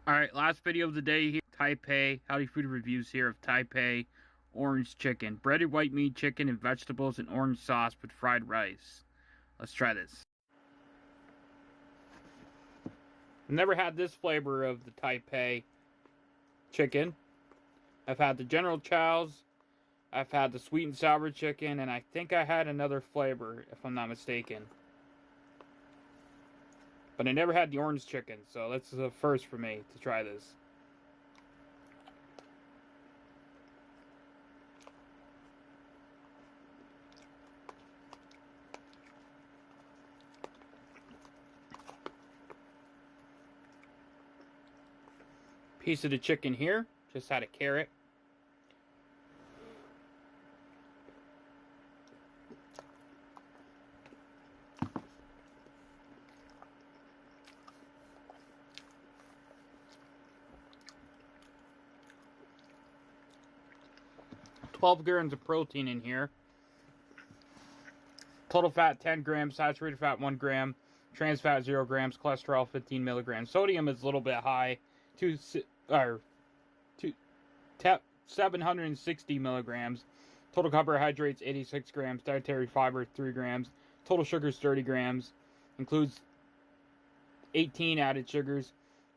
Alright, last video of the day here. TAI PEI, Howdy Food Reviews here of TAI PEI Orange Chicken. Breaded white meat chicken and vegetables and orange sauce with fried rice. Let's try this. I've never had this flavor of the TAI PEI chicken. I've had the General Chow's. I've had the sweet and sour chicken. And I think I had another flavor, if I'm not mistaken. But I never had the orange chicken, so that's the first for me to try this. Piece of the chicken here, just had a carrot. $12 grams of protein in here. Total fat 10 grams, saturated fat 1 gram, trans fat 0 grams, cholesterol 15 milligrams. Sodium is a little bit high, 760 milligrams. Total carbohydrates 86 grams, dietary fiber 3 grams, total sugars 30 grams, includes 18 added sugars,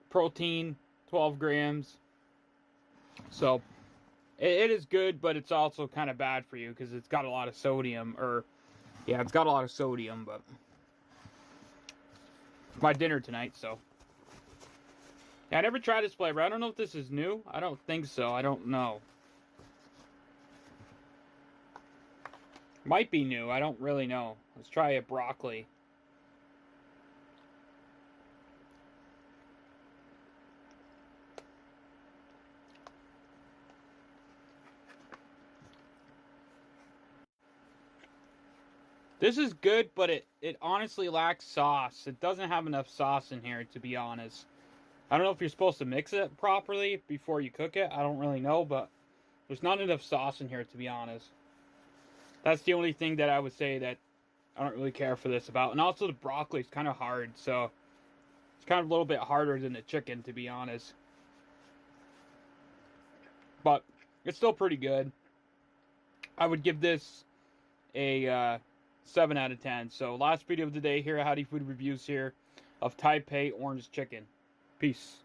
protein 12 grams. So it is good, but it's also kind of bad for you because it's got a lot of sodium. Yeah, it's got a lot of sodium, but it's my dinner tonight, so. Yeah, I never tried this flavor. I don't know if this is new. I don't think so. I don't know. Might be new. I don't really know. Let's try it broccoli. This is good, but it honestly lacks sauce. It doesn't have enough sauce in here, to be honest. I don't know if you're supposed to mix it properly before you cook it. I don't really know, but there's not enough sauce in here, to be honest. That's the only thing that I would say that I don't really care for this about. And also the broccoli is kind of hard, so it's kind of a little bit harder than the chicken, to be honest. But it's still pretty good. I would give this a 7 out of 10. So last video of the day here at Howdy Food Reviews here of TAI PEI Orange Chicken. Peace.